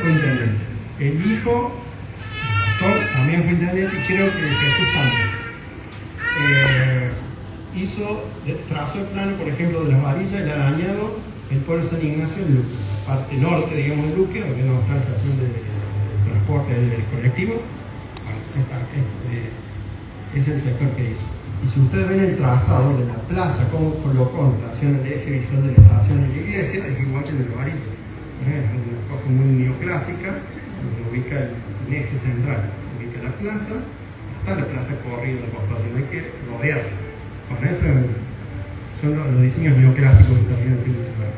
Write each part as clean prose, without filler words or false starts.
fue intendente. El hijo, el doctor, también fue intendente, y creo que Jesús también. Trazó el plano, por ejemplo, de las varillas, el arañado, el pueblo San Ignacio en Luque, la parte norte, digamos, de Luque, donde no está la estación de transporte del colectivo. Bueno, es el sector que hizo. Y si ustedes ven el trazado de la plaza, cómo colocó en relación al eje visual de la estación y la iglesia, es igual que el de los varillas. Es una cosa muy neoclásica, donde ubica el eje central, ubica la plaza, no está la plaza corrida en el costado, sino hay que rodearla. Con eso son los diseños neoclásicos que se hacían en el siglo XIX.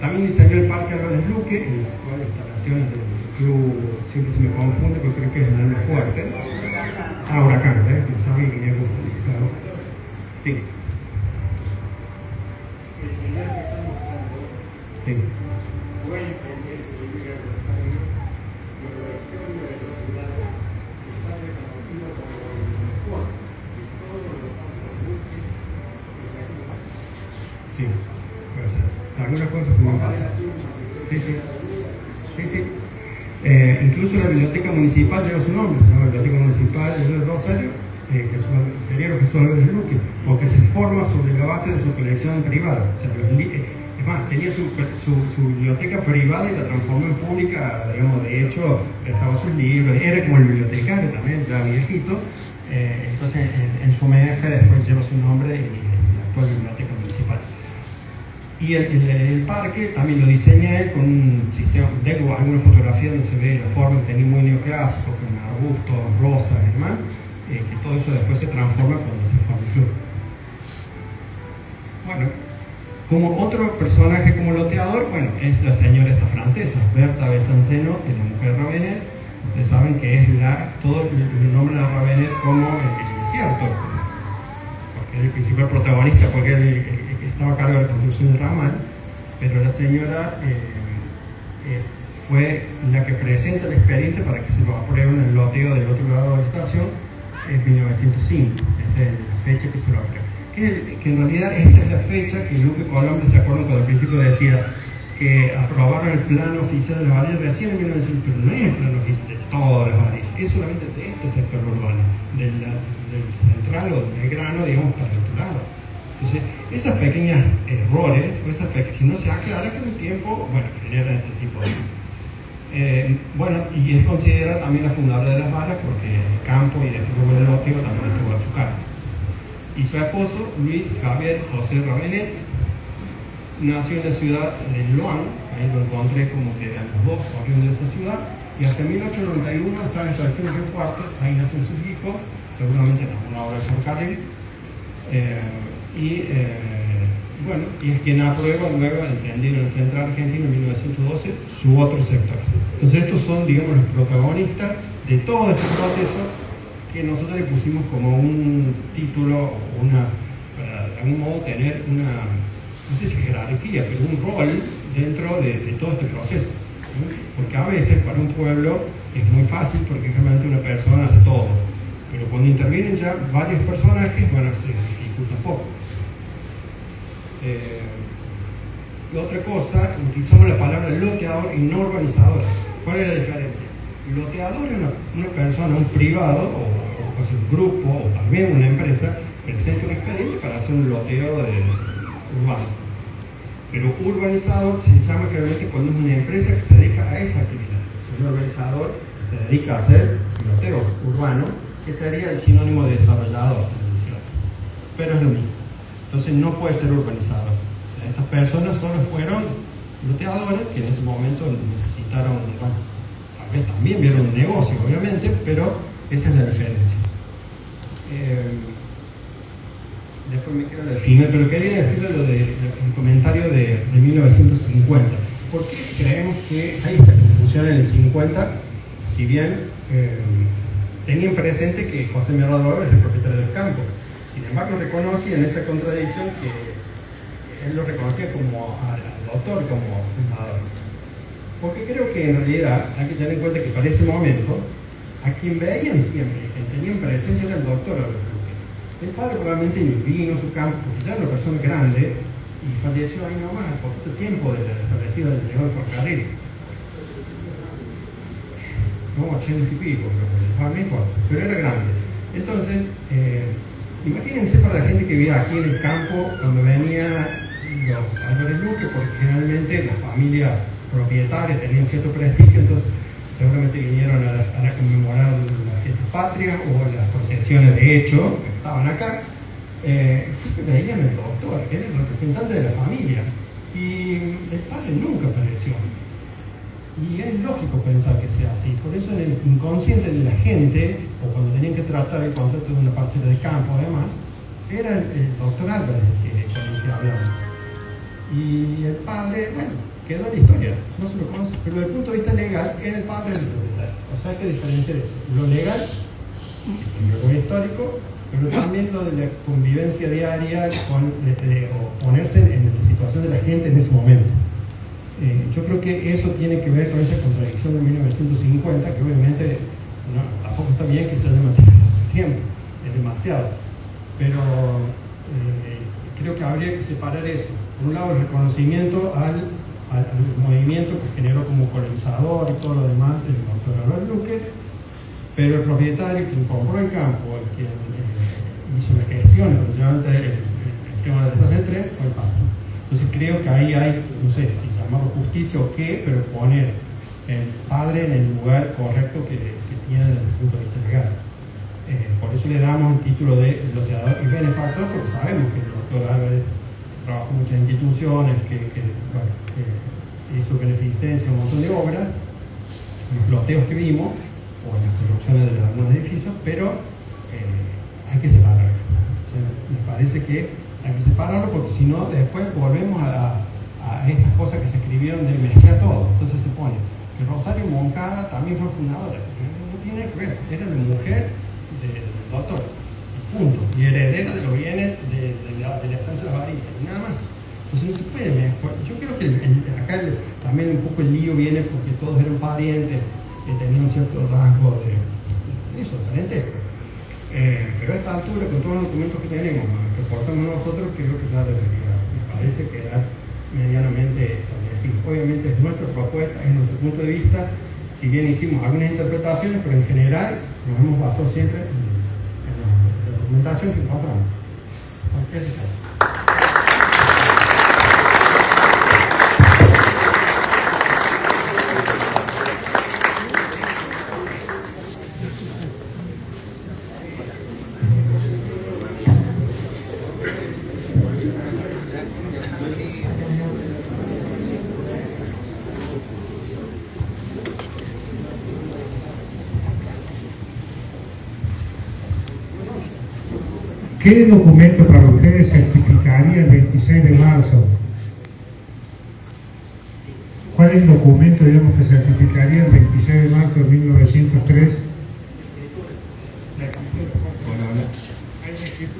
También diseñó el Parque Álvarez Luque, en las cuales instalaciones del club, siempre se me confunde, pero creo que es el más fuerte. Huracán, que sabía que me gusta. Claro. Sí. Sí. Sí, puede ser. Algunas cosas se me pasan. Sí, sí. Sí, sí. Incluso la biblioteca municipal lleva su nombre, se llama Biblioteca Municipal de Rosario, ingeniero Jesús Álvarez Luque, porque se forma sobre la base de su colección privada. O sea, es más, tenía su biblioteca privada y la transformó en pública, digamos, de hecho, prestaba sus libros, era como el bibliotecario también, ya viejito. Entonces, en su homenaje después lleva su nombre y es la actual biblioteca municipal. Y el parque también lo diseña él con un sistema, tengo alguna fotografía donde se ve la forma que tenía muy neoclásico, con arbustos, rosas y demás, que todo eso después se transforma cuando se forma el club. Bueno, como otro personaje como loteador, bueno, es la señora esta francesa, Berta Besanceno, que es la mujer de Ravenet. Ustedes saben que es todo el nombre de Ravenet como el desierto, porque es el principal protagonista, porque él estaba a cargo de la construcción del ramal, pero la señora fue la que presenta el expediente para que se lo aprueben el loteo del otro lado de la estación, es 1905, esta es la fecha que se lo aprueba. Que en realidad esta es la fecha que Luque Colombre, ¿se acuerdan cuando al principio decía que aprobaron el plano oficial de las varillas recién en 1905? Pero no es el plano oficial de todas las varillas, es solamente de este sector urbano, del central o del Belgrano, digamos, para el otro lado. Entonces, esos pequeños errores, si no se aclara con el tiempo, bueno, generan este tipo de... bueno, y es considerada también la fundadora de las varas porque el campo y después el loteo también estuvo a su cargo. Y su esposo, Luis Javier José Ravenet, nació en la ciudad de Loan, ahí lo encontré como que eran los dos oriundos de esa ciudad, y hacia 1891 estaba en la estación de Río Cuarto, ahí nacen sus hijos, seguramente en alguna obra de ferrocarril. Bueno, y es quien aprueba luego el entendido en el Central Argentino en 1912 su otro sector. Entonces estos son, digamos, los protagonistas de todo este proceso que nosotros le pusimos como un título, para de algún modo tener una, no sé si jerarquía, pero un rol dentro de todo este proceso, ¿no? Porque a veces para un pueblo es muy fácil porque realmente una persona hace todo, pero cuando intervienen ya varios personajes, bueno, se dificulta un poco. Y otra cosa, utilizamos la palabra loteador y no urbanizador. ¿Cuál es la diferencia? El loteador es una persona, un privado o un grupo o también una empresa presenta un expediente para hacer un loteo urbano. Pero urbanizador se llama generalmente cuando es una empresa que se dedica a esa actividad. Un urbanizador se dedica a hacer loteo urbano, que sería el sinónimo de desarrollador, se le decía. Pero es lo mismo. Entonces no puede ser urbanizador. O sea, estas personas solo fueron loteadores que en ese momento necesitaron, bueno, tal vez también vieron un negocio, obviamente, pero esa es la diferencia. Después me queda el final, pero quería decirle el comentario de 1950. ¿Por qué creemos que hay esta confusión en el 50? Si bien tenían presente que José Merado es el propietario del campo. Sin embargo, reconocían esa contradicción que él lo reconocía como al autor, como fundador. Porque creo que en realidad hay que tener en cuenta que para ese momento, a quien veían siempre, quien tenían presente era el doctor Álvarez Luque. El padre probablemente ni vino a su campo, porque ya era una persona grande y falleció ahí nomás al poquito tiempo del establecido del llegado del ferrocarril. no, 80 y pico, no importa, pero era grande. Entonces, imagínense para la gente que vivía aquí en el campo, cuando venía los Álvarez Luque, porque generalmente las familias propietarias tenían cierto prestigio, entonces seguramente vinieron a conmemorar las fiestas patrias o las procesiones de hecho, que estaban acá. Siempre veían al doctor, era el representante de la familia, y el padre nunca apareció. Y es lógico pensar que sea así. Por eso en el inconsciente de la gente, o cuando tenían que tratar el contrato de una parcela de campo, además, era el doctor Álvarez con el que hablaban. Y el padre, bueno, quedó en la historia, no se lo conoce, pero desde el punto de vista legal, era el padre del propietario. O sea, hay que diferenciar eso. Lo legal, lo histórico, pero también lo de la convivencia diaria o ponerse en la situación de la gente en ese momento. Yo creo que eso tiene que ver con esa contradicción de 1950, que obviamente tampoco está bien que se haya mantenido tiempo, es demasiado. Pero creo que habría que separar eso. Por un lado, el reconocimiento al movimiento que generó como colonizador y todo lo demás del doctor Álvarez Luque, pero el propietario, quien compró el campo, quien hizo la gestión, especialmente el tema de la estación de tren, fue el padre. Entonces creo que ahí hay, no sé si llamarlo justicia o qué, pero poner el padre en el lugar correcto que tiene desde el punto de vista legal. Por eso le damos el título de loteador y benefactor, porque sabemos que el doctor Álvarez trabajó en muchas instituciones, que hizo beneficencia, un montón de obras, los loteos que vimos, o en las construcciones de algunos edificios, pero hay que separarlo. O sea, me parece que hay que separarlo, porque si no, después volvemos a estas cosas que se escribieron de mezclar todo. Entonces se pone que Rosario Moncada también fue fundadora, no tiene que ver, era la mujer del doctor, punto, y heredera de los bienes de la estancia de las varillas, y nada más. Entonces no se puede mezclar. Yo creo que acá también un poco el lío viene porque todos eran parientes que tenían cierto rasgo de eso, de parentesco. Pero a esta altura, con todos los documentos que tenemos, que portamos nosotros, creo que ya debería, me parece, quedar medianamente establecido. Obviamente es nuestra propuesta, es nuestro punto de vista, si bien hicimos algunas interpretaciones, pero en general nos hemos basado siempre en la documentación que encontramos. Ese es el. ¿Qué documento para ustedes certificaría el 26 de marzo? ¿Cuál es el documento, digamos, que certificaría el 26 de marzo de 1903?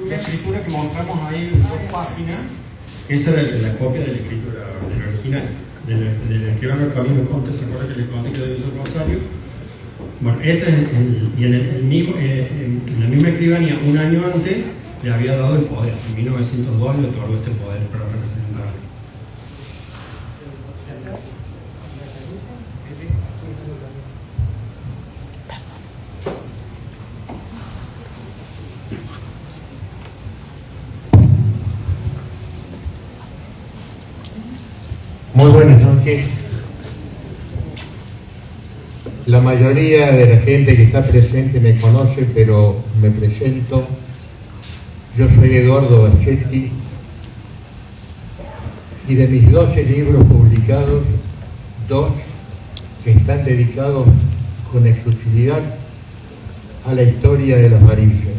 La escritura que mostramos ahí en 2 páginas, esa era la copia de la escritura del original, del escribano del Camino Conte. ¿Se acuerda que le conté que debe ser Rosario? Bueno, ese es y en la misma escribanía, un año antes, le había dado el poder. En 1902 le otorgó este poder para representar. Muy buenas noches. La mayoría de la gente que está presente me conoce, pero me presento. Yo soy Eduardo Bachetti, y de mis 12 libros publicados, 2 que están dedicados con exclusividad a la historia de las varillas.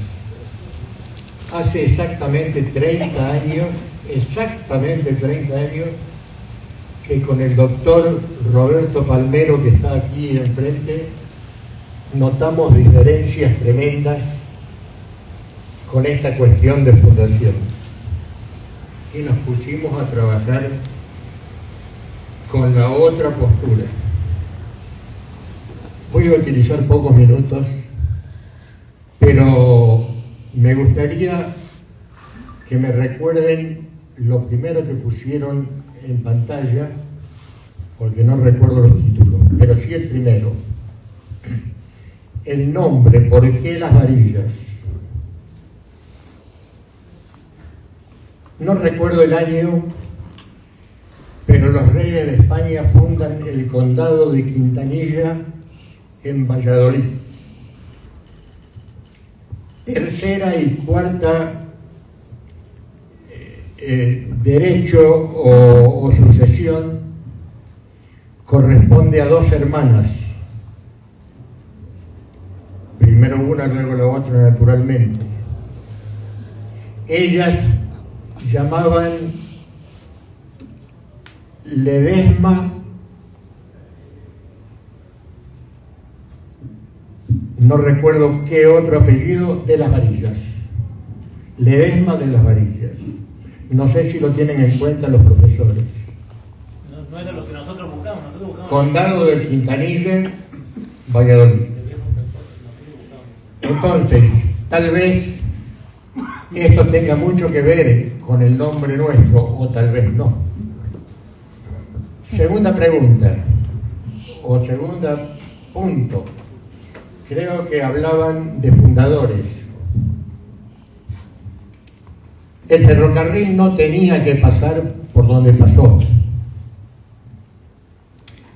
Hace exactamente 30 años, que con el doctor Roberto Palmero, que está aquí enfrente, notamos diferencias tremendas con esta cuestión de fundación, y nos pusimos a trabajar con la otra postura. Voy a utilizar pocos minutos, pero me gustaría que me recuerden lo primero que pusieron en pantalla, porque no recuerdo los títulos, pero sí el primero. el nombre, ¿por qué Las Varillas? No recuerdo el año, pero los reyes de España fundan el condado de Quintanilla en Valladolid. Tercera y cuarta derecho o sucesión corresponde a dos hermanas. Primero una, luego la otra, naturalmente. Ellas llamaban Ledesma, no recuerdo qué otro apellido, de las Varillas. Ledesma de las Varillas. No sé si lo tienen en cuenta los profesores. No es de lo que nosotros buscamos. Condado de Quintanilla, Valladolid. Entonces, tal vez esto tenga mucho que ver con el nombre nuestro, o tal vez no. Segunda pregunta, o segunda punto. Creo que hablaban de fundadores. El ferrocarril no tenía que pasar por donde pasó.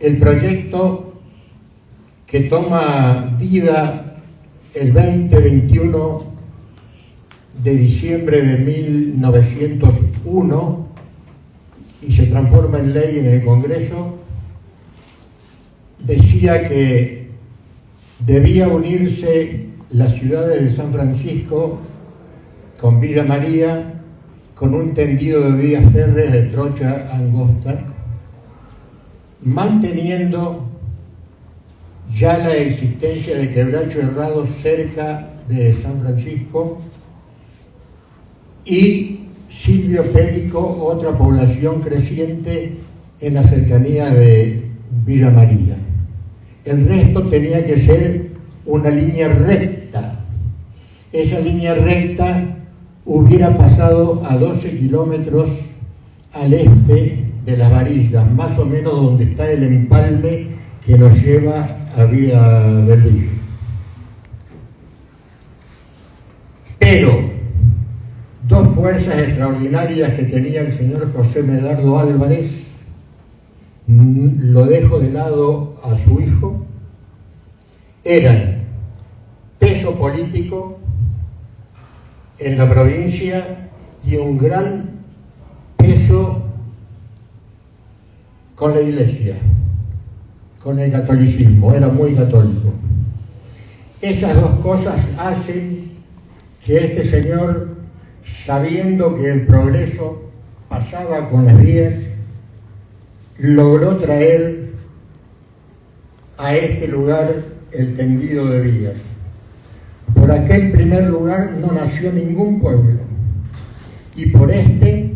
El proyecto que toma vida el 20-21 de diciembre de 1901 y se transforma en ley en el Congreso, decía que debía unirse las ciudades de San Francisco con Villa María con un tendido de vías férreas de trocha angosta, manteniendo ya la existencia de Quebracho Herrado cerca de San Francisco y Silvio Pélico, otra población creciente en las cercanías de Villa María. El resto tenía que ser una línea recta. Esa línea recta hubiera pasado a 12 kilómetros al este de Las Varillas, más o menos donde está el empalme que nos lleva a Villa del Río. Pero dos fuerzas extraordinarias que tenía el señor José Medardo Álvarez, lo dejo de lado a su hijo, eran peso político en la provincia y un gran peso con la Iglesia, con el catolicismo, era muy católico. Esas dos cosas hacen que este señor, sabiendo que el progreso pasaba con las vías, logró traer a este lugar el tendido de vías. Por aquel primer lugar no nació ningún pueblo, y por este,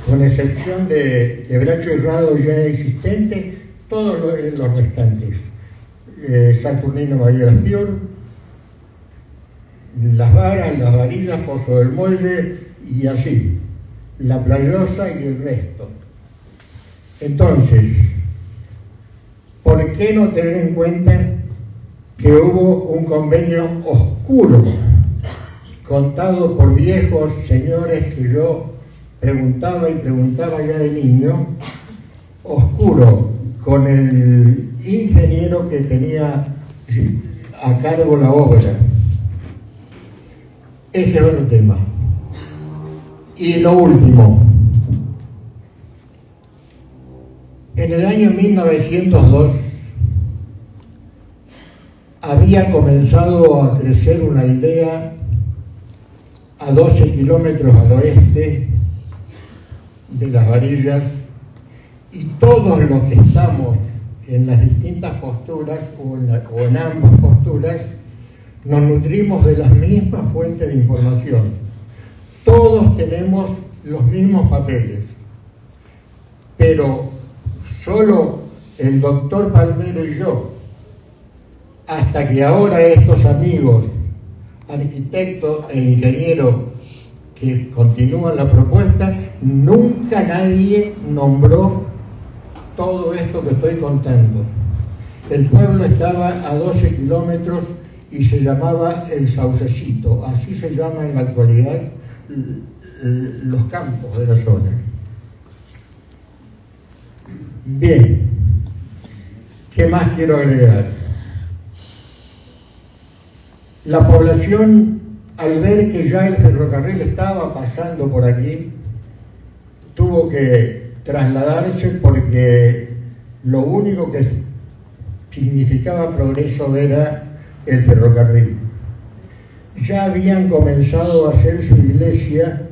con excepción de Quebracho Herrado ya existente, todos los restantes, Saturnino Bahía Pior, Las Varas, Las Varillas, Pozo del Muelle y así, La Playosa y el resto. Entonces, ¿por qué no tener en cuenta que hubo un convenio oscuro, contado por viejos señores que yo preguntaba ya de niño, oscuro, con el ingeniero que tenía a cargo la obra? Ese es otro tema. Y lo último, en el año 1902 había comenzado a crecer una aldea a 12 kilómetros al oeste de Las Varillas, y todos los que estamos en las distintas posturas o en ambas posturas nos nutrimos de las mismas fuentes de información. Todos tenemos los mismos papeles, pero solo el doctor Palmero y yo, hasta que ahora estos amigos, arquitectos e ingenieros que continúan la propuesta, nunca nadie nombró todo esto que estoy contando. El pueblo estaba a 12 kilómetros y se llamaba El Saucecito, así se llama en la actualidad los campos de la zona. Bien, ¿qué más quiero agregar? La población, al ver que ya el ferrocarril estaba pasando por aquí, tuvo que trasladarse porque lo único que significaba progreso era el ferrocarril. Ya habían comenzado a hacer su iglesia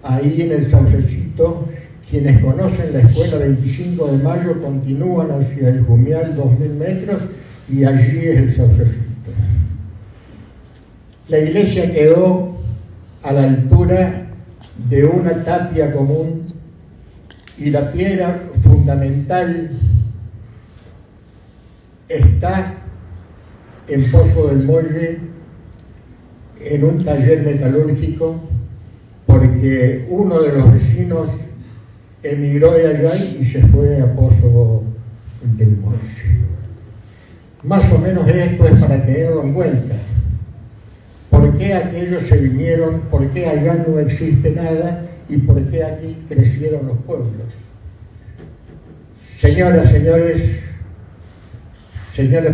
ahí en el Saucecito. Quienes conocen la escuela 25 de Mayo continúan hacia el Jumial 2000 metros y allí es el Saucecito. La iglesia quedó a la altura de una tapia común y la piedra fundamental está en Pozo del Molde, en un taller metalúrgico, porque uno de los vecinos emigró de allá y se fue a Pozo del Molde. Más o menos esto es para tenerlo en cuenta. ¿Por qué aquellos se vinieron? ¿Por qué allá no existe nada? ¿Y por qué aquí crecieron los pueblos? Señoras, señores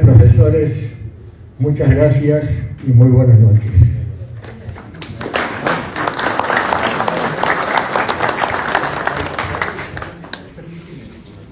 profesores, muchas gracias y muy buenas noches.